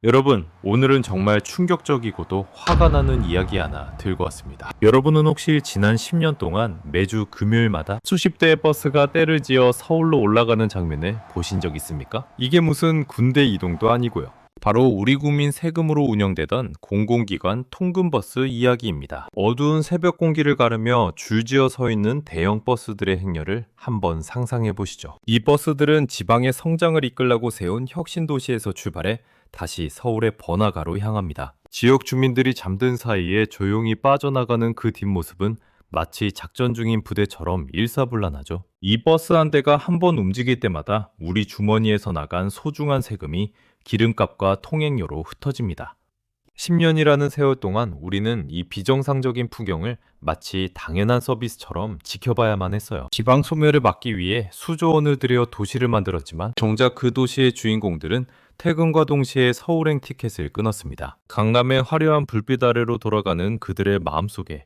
여러분, 오늘은 정말 충격적이고도 화가 나는 이야기 하나 들고 왔습니다. 여러분은 혹시 지난 10년 동안 매주 금요일마다 수십 대의 버스가 때를 지어 서울로 올라가는 장면을 보신 적 있습니까? 이게 무슨 군대 이동도 아니고요. 바로 우리 국민 세금으로 운영되던 공공기관 통근버스 이야기입니다. 어두운 새벽 공기를 가르며 줄지어 서 있는 대형 버스들의 행렬을 한번 상상해 보시죠. 이 버스들은 지방의 성장을 이끌라고 세운 혁신도시에서 출발해 다시 서울의 번화가로 향합니다. 지역 주민들이 잠든 사이에 조용히 빠져나가는 그 뒷모습은 마치 작전 중인 부대처럼 일사불란하죠. 이 버스 한 대가 한 번 움직일 때마다 우리 주머니에서 나간 소중한 세금이 기름값과 통행료로 흩어집니다. 10년이라는 세월 동안 우리는 이 비정상적인 풍경을 마치 당연한 서비스처럼 지켜봐야만 했어요. 지방 소멸을 막기 위해 수조 원을 들여 도시를 만들었지만 정작 그 도시의 주인공들은 퇴근과 동시에 서울행 티켓을 끊었습니다. 강남의 화려한 불빛 아래로 돌아가는 그들의 마음속에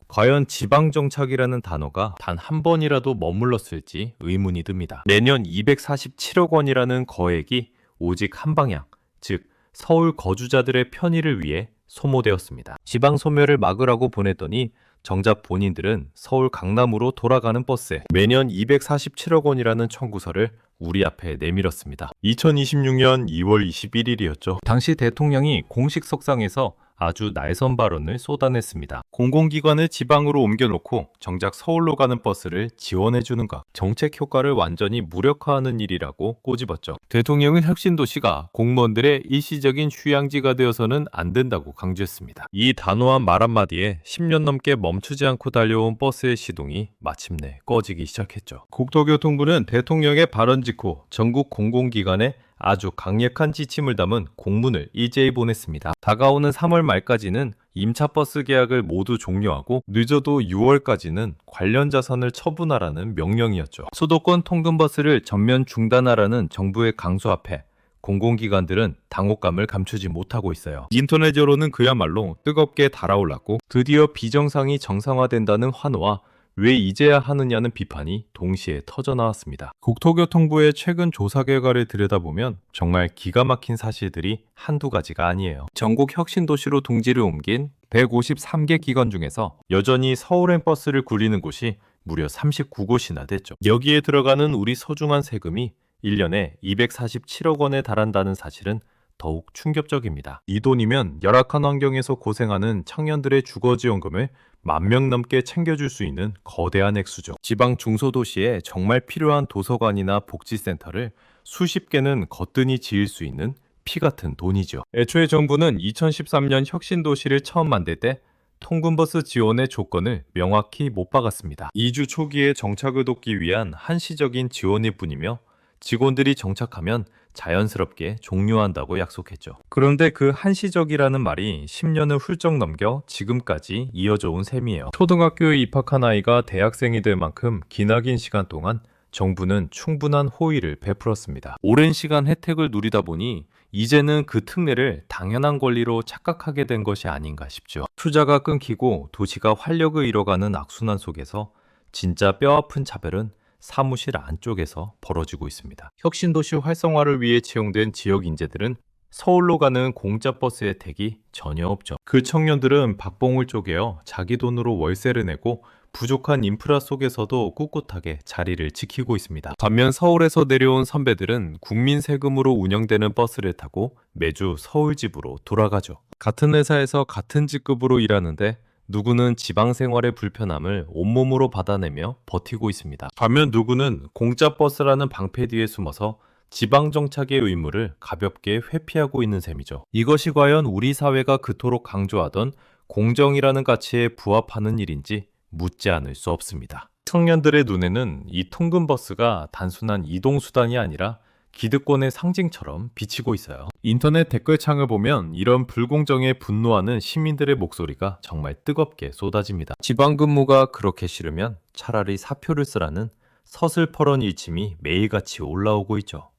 과연 지방정착이라는 단어가 단 한 번이라도 머물렀을지 의문이 듭니다. 매년 247억 원이라는 거액이 오직 한 방향, 즉 서울 거주자들의 편의를 위해 소모되었습니다. 지방 소멸을 막으라고 보냈더니 정작 본인들은 서울 강남으로 돌아가는 버스에 매년 247억 원이라는 청구서를 우리 앞에 내밀었습니다. 2026년 2월 21일이었죠. 당시 대통령이 공식 석상에서 아주 날선 발언을 쏟아냈습니다. 공공기관을 지방으로 옮겨놓고 정작 서울로 가는 버스를 지원해주는 것, 정책 효과를 완전히 무력화하는 일이라고 꼬집었죠. 대통령은 혁신도시가 공무원들의 일시적인 휴양지가 되어서는 안 된다고 강조했습니다. 이 단호한 말 한마디에 10년 넘게 멈추지 않고 달려온 버스의 시동이 마침내 꺼지기 시작했죠. 국토교통부는 대통령의 발언 직후 전국 공공기관에 아주 강력한 지침을 담은 공문을 일제히 보냈습니다. 다가오는 3월 말까지는 임차버스 계약을 모두 종료하고 늦어도 6월까지는 관련 자산을 처분하라는 명령이었죠. 수도권 통근버스를 전면 중단하라는 정부의 강수 앞에 공공기관들은 당혹감을 감추지 못하고 있어요. 인터넷으로는 그야말로 뜨겁게 달아올랐고 드디어 비정상이 정상화된다는 환호와 왜 이제야 하느냐는 비판이 동시에 터져나왔습니다. 국토교통부의 최근 조사 결과를 들여다보면 정말 기가 막힌 사실들이 한두 가지가 아니에요. 전국 혁신도시로 둥지를 옮긴 153개 기관 중에서 여전히 서울행 버스를 굴리는 곳이 무려 39곳이나 됐죠. 여기에 들어가는 우리 소중한 세금이 1년에 247억 원에 달한다는 사실은 더욱 충격적입니다. 이 돈이면 열악한 환경에서 고생하는 청년들의 주거지원금을 10,000명 넘게 챙겨줄 수 있는 거대한 액수죠. 지방 중소도시에 정말 필요한 도서관이나 복지센터를 수십 개는 거뜬히 지을 수 있는 피 같은 돈이죠. 애초에 정부는 2013년 혁신도시를 처음 만들 때 통근버스 지원의 조건을 명확히 못 박았습니다. 이주 초기에 정착을 돕기 위한 한시적인 지원일 뿐이며 직원들이 정착하면 자연스럽게 종료한다고 약속했죠. 그런데 그 한시적이라는 말이 10년을 훌쩍 넘겨 지금까지 이어져 온 셈이에요. 초등학교에 입학한 아이가 대학생이 될 만큼 기나긴 시간 동안 정부는 충분한 호의를 베풀었습니다. 오랜 시간 혜택을 누리다 보니 이제는 그 특례를 당연한 권리로 착각하게 된 것이 아닌가 싶죠. 투자가 끊기고 도시가 활력을 잃어가는 악순환 속에서 진짜 뼈아픈 차별은 사무실 안쪽에서 벌어지고 있습니다. 혁신도시 활성화를 위해 채용된 지역 인재들은 서울로 가는 공짜 버스 혜택이 전혀 없죠. 그 청년들은 박봉을 쪼개어 자기 돈으로 월세를 내고 부족한 인프라 속에서도 꿋꿋하게 자리를 지키고 있습니다. 반면 서울에서 내려온 선배들은 국민 세금으로 운영되는 버스를 타고 매주 서울 집으로 돌아가죠. 같은 회사에서 같은 직급으로 일하는데 누구는 지방 생활의 불편함을 온몸으로 받아내며 버티고 있습니다. 반면 누구는 공짜 버스라는 방패 뒤에 숨어서 지방 정착의 의무를 가볍게 회피하고 있는 셈이죠. 이것이 과연 우리 사회가 그토록 강조하던 공정이라는 가치에 부합하는 일인지 묻지 않을 수 없습니다. 청년들의 눈에는 이 통근버스가 단순한 이동수단이 아니라 기득권의 상징처럼 비치고 있어요. 인터넷 댓글창을 보면 이런 불공정에 분노하는 시민들의 목소리가 정말 뜨겁게 쏟아집니다. 지방근무가 그렇게 싫으면 차라리 사표를 쓰라는 서슬퍼런 일침이 매일같이 올라오고 있죠.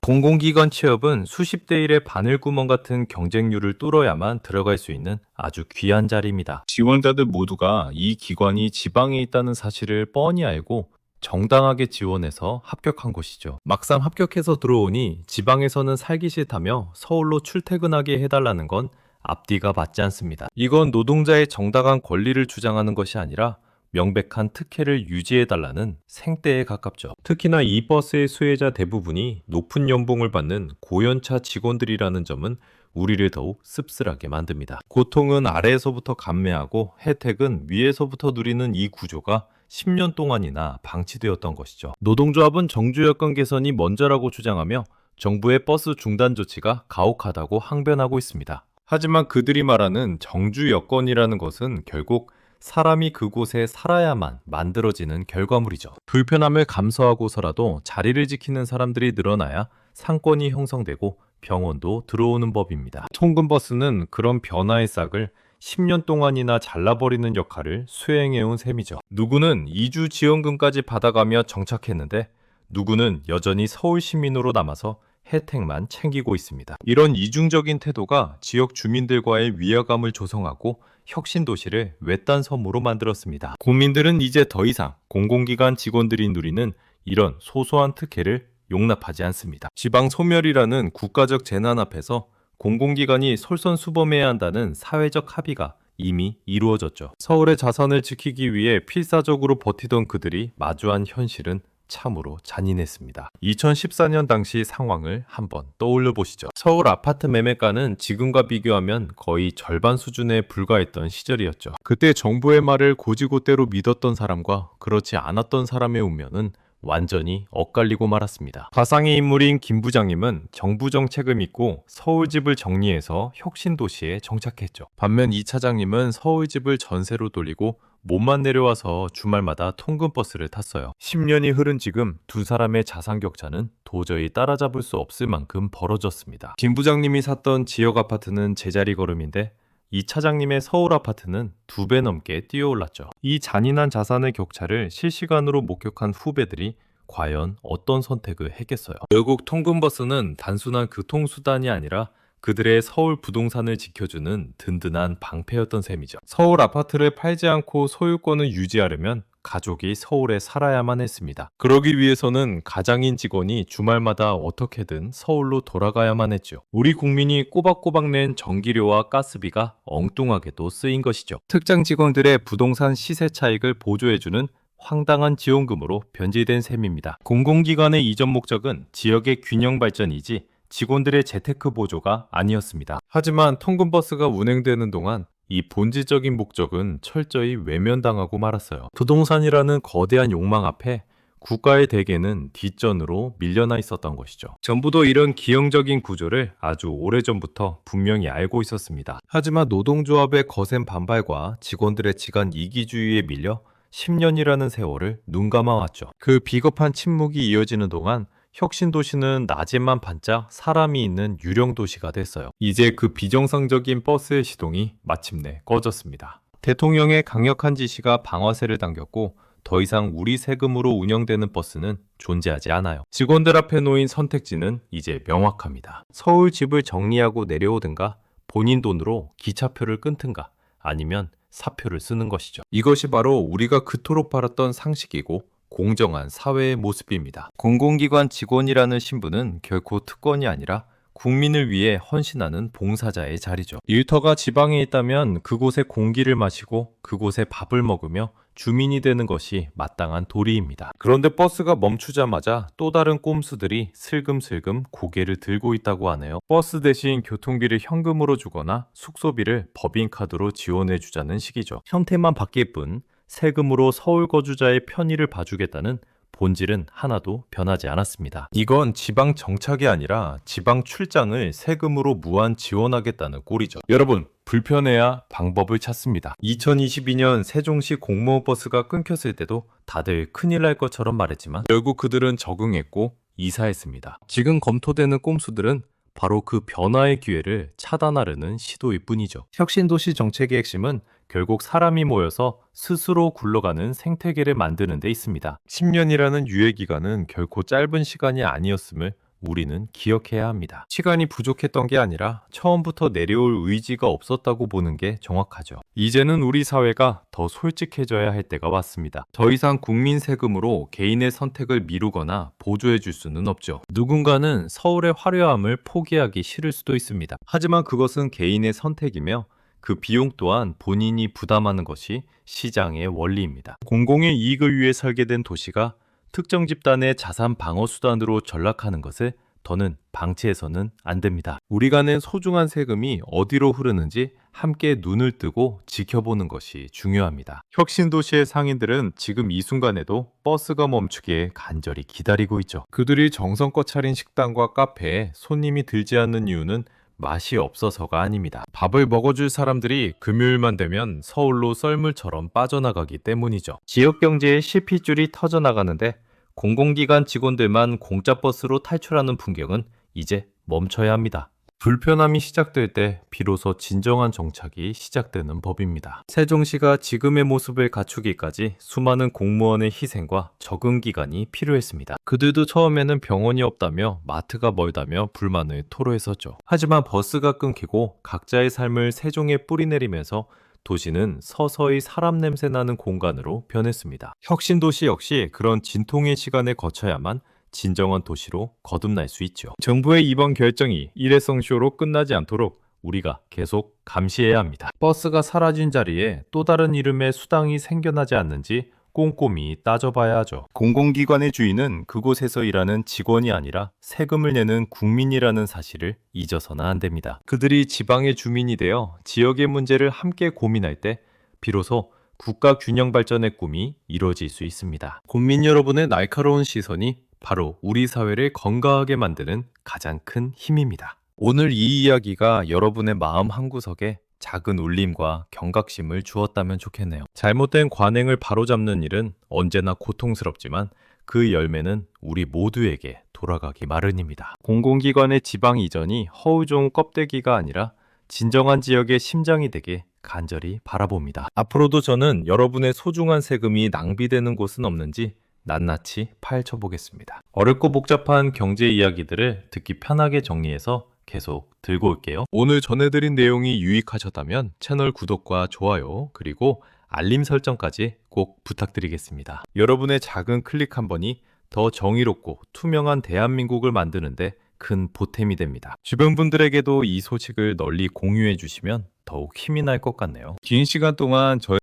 공공기관 취업은 수십 대 1의 바늘구멍 같은 경쟁률을 뚫어야만 들어갈 수 있는 아주 귀한 자리입니다. 지원자들 모두가 이 기관이 지방에 있다는 사실을 뻔히 알고 정당하게 지원해서 합격한 곳이죠. 막상 합격해서 들어오니 지방에서는 살기 싫다며 서울로 출퇴근하게 해달라는 건 앞뒤가 맞지 않습니다. 이건 노동자의 정당한 권리를 주장하는 것이 아니라 명백한 특혜를 유지해달라는 생떼에 가깝죠. 특히나 이 버스의 수혜자 대부분이 높은 연봉을 받는 고연차 직원들이라는 점은 우리를 더욱 씁쓸하게 만듭니다. 고통은 아래에서부터 감매하고 혜택은 위에서부터 누리는 이 구조가 10년 동안이나 방치되었던 것이죠. 노동조합은 정주 여건 개선이 먼저라고 주장하며 정부의 버스 중단 조치가 가혹하다고 항변하고 있습니다. 하지만 그들이 말하는 정주 여건이라는 것은 결국 사람이 그곳에 살아야만 만들어지는 결과물이죠. 불편함을 감수하고서라도 자리를 지키는 사람들이 늘어나야 상권이 형성되고 병원도 들어오는 법입니다. 통근버스는 그런 변화의 싹을 10년 동안이나 잘라버리는 역할을 수행해온 셈이죠. 누구는 이주 지원금까지 받아가며 정착했는데 누구는 여전히 서울 시민으로 남아서 혜택만 챙기고 있습니다. 이런 이중적인 태도가 지역 주민들과의 위화감을 조성하고 혁신도시를 외딴 섬으로 만들었습니다. 국민들은 이제 더 이상 공공기관 직원들이 누리는 이런 소소한 특혜를 용납하지 않습니다. 지방 소멸이라는 국가적 재난 앞에서 공공기관이 솔선수범해야 한다는 사회적 합의가 이미 이루어졌죠. 서울의 자산을 지키기 위해 필사적으로 버티던 그들이 마주한 현실은 참으로 잔인했습니다. 2014년 당시 상황을 한번 떠올려 보시죠. 서울 아파트 매매가는 지금과 비교하면 거의 절반 수준에 불과했던 시절이었죠. 그때 정부의 말을 곧이곧대로 믿었던 사람과 그렇지 않았던 사람의 운명은 완전히 엇갈리고 말았습니다. 가상의 인물인 김 부장님은 정부 정책을 믿고 서울집을 정리해서 혁신도시에 정착했죠. 반면 이 차장님은 서울집을 전세로 돌리고 몸만 내려와서 주말마다 통근버스를 탔어요. 10년이 흐른 지금 두 사람의 자산 격차는 도저히 따라잡을 수 없을 만큼 벌어졌습니다. 김 부장님이 샀던 지역 아파트는 제자리 걸음인데 이 차장님의 서울 아파트는 2배 넘게 뛰어올랐죠. 이 잔인한 자산의 격차를 실시간으로 목격한 후배들이 과연 어떤 선택을 했겠어요? 결국 통근버스는 단순한 교통수단이 아니라 그들의 서울 부동산을 지켜주는 든든한 방패였던 셈이죠. 서울 아파트를 팔지 않고 소유권을 유지하려면 가족이 서울에 살아야만 했습니다. 그러기 위해서는 가장인 직원이 주말마다 어떻게든 서울로 돌아가야만 했죠. 우리 국민이 꼬박꼬박 낸 전기료와 가스비가 엉뚱하게도 쓰인 것이죠. 특정 직원들의 부동산 시세 차익을 보조해주는 황당한 지원금으로 변질된 셈입니다. 공공기관의 이전 목적은 지역의 균형 발전이지 직원들의 재테크 보조가 아니었습니다. 하지만 통근버스가 운행되는 동안 이 본질적인 목적은 철저히 외면당하고 말았어요. 부동산이라는 거대한 욕망 앞에 국가의 대개는 뒷전으로 밀려나 있었던 것이죠. 정부도 이런 기형적인 구조를 아주 오래전부터 분명히 알고 있었습니다. 하지만 노동조합의 거센 반발과 직원들의 지간 이기주의에 밀려 10년이라는 세월을 눈감아왔죠. 그 비겁한 침묵이 이어지는 동안 혁신도시는 낮에만 반짝 사람이 있는 유령도시가 됐어요. 이제 그 비정상적인 버스의 시동이 마침내 꺼졌습니다. 대통령의 강력한 지시가 방아쇠를 당겼고 더 이상 우리 세금으로 운영되는 버스는 존재하지 않아요. 직원들 앞에 놓인 선택지는 이제 명확합니다. 서울 집을 정리하고 내려오든가 본인 돈으로 기차표를 끊든가 아니면 사표를 쓰는 것이죠. 이것이 바로 우리가 그토록 바랐던 상식이고 공정한 사회의 모습입니다. 공공기관 직원이라는 신분은 결코 특권이 아니라 국민을 위해 헌신하는 봉사자의 자리죠. 일터가 지방에 있다면 그곳에 공기를 마시고 그곳에 밥을 먹으며 주민이 되는 것이 마땅한 도리입니다. 그런데 버스가 멈추자마자 또 다른 꼼수들이 슬금슬금 고개를 들고 있다고 하네요. 버스 대신 교통비를 현금으로 주거나 숙소비를 법인카드로 지원해 주자는 식이죠. 형태만 바뀔 뿐 세금으로 서울 거주자의 편의를 봐주겠다는 본질은 하나도 변하지 않았습니다. 이건 지방 정착이 아니라 지방 출장을 세금으로 무한 지원하겠다는 꼴이죠. 여러분, 불편해야 방법을 찾습니다. 2022년 세종시 공무원 버스가 끊겼을 때도 다들 큰일 날 것처럼 말했지만 결국 그들은 적응했고 이사했습니다. 지금 검토되는 꼼수들은 바로 그 변화의 기회를 차단하려는 시도일 뿐이죠. 혁신도시 정책의 핵심은 결국 사람이 모여서 스스로 굴러가는 생태계를 만드는 데 있습니다. 10년이라는 유예기간은 결코 짧은 시간이 아니었음을 우리는 기억해야 합니다. 시간이 부족했던 게 아니라 처음부터 내려올 의지가 없었다고 보는 게 정확하죠. 이제는 우리 사회가 더 솔직해져야 할 때가 왔습니다. 더 이상 국민 세금으로 개인의 선택을 미루거나 보조해 줄 수는 없죠. 누군가는 서울의 화려함을 포기하기 싫을 수도 있습니다. 하지만 그것은 개인의 선택이며 그 비용 또한 본인이 부담하는 것이 시장의 원리입니다. 공공의 이익을 위해 설계된 도시가 특정 집단의 자산 방어 수단으로 전락하는 것을 더는 방치해서는 안 됩니다. 우리가 낸 소중한 세금이 어디로 흐르는지 함께 눈을 뜨고 지켜보는 것이 중요합니다. 혁신도시의 상인들은 지금 이 순간에도 버스가 멈추기에 간절히 기다리고 있죠. 그들이 정성껏 차린 식당과 카페에 손님이 들지 않는 이유는 맛이 없어서가 아닙니다. 밥을 먹어줄 사람들이 금요일만 되면 서울로 썰물처럼 빠져나가기 때문이죠. 지역 경제의 CP줄이 터져나가는데 공공기관 직원들만 공짜버스로 탈출하는 풍경은 이제 멈춰야 합니다. 불편함이 시작될 때 비로소 진정한 정착이 시작되는 법입니다. 세종시가 지금의 모습을 갖추기까지 수많은 공무원의 희생과 적응 기간이 필요했습니다. 그들도 처음에는 병원이 없다며 마트가 멀다며 불만을 토로했었죠. 하지만 버스가 끊기고 각자의 삶을 세종에 뿌리내리면서 도시는 서서히 사람 냄새 나는 공간으로 변했습니다. 혁신도시 역시 그런 진통의 시간을 거쳐야만 진정한 도시로 거듭날 수 있죠. 정부의 이번 결정이 일회성 쇼로 끝나지 않도록 우리가 계속 감시해야 합니다. 버스가 사라진 자리에 또 다른 이름의 수당이 생겨나지 않는지 꼼꼼히 따져봐야 하죠. 공공기관의 주인은 그곳에서 일하는 직원이 아니라 세금을 내는 국민이라는 사실을 잊어서는 안 됩니다. 그들이 지방의 주민이 되어 지역의 문제를 함께 고민할 때 비로소 국가 균형 발전의 꿈이 이루어질 수 있습니다. 국민 여러분의 날카로운 시선이 바로 우리 사회를 건강하게 만드는 가장 큰 힘입니다. 오늘 이 이야기가 여러분의 마음 한구석에 작은 울림과 경각심을 주었다면 좋겠네요. 잘못된 관행을 바로잡는 일은 언제나 고통스럽지만 그 열매는 우리 모두에게 돌아가기 마련입니다. 공공기관의 지방 이전이 허우 좋은 껍데기가 아니라 진정한 지역의 심장이 되게 간절히 바라봅니다. 앞으로도 저는 여러분의 소중한 세금이 낭비되는 곳은 없는지 낱낱이 파헤쳐 보겠습니다. 어렵고 복잡한 경제 이야기들을 듣기 편하게 정리해서 계속 들고 올게요. 오늘 전해드린 내용이 유익하셨다면 채널 구독과 좋아요 그리고 알림 설정까지 꼭 부탁드리겠습니다. 여러분의 작은 클릭 한 번이 더 정의롭고 투명한 대한민국을 만드는데 큰 보탬이 됩니다. 주변 분들에게도 이 소식을 널리 공유해 주시면 더욱 힘이 날 것 같네요. 긴 시간 동안 저희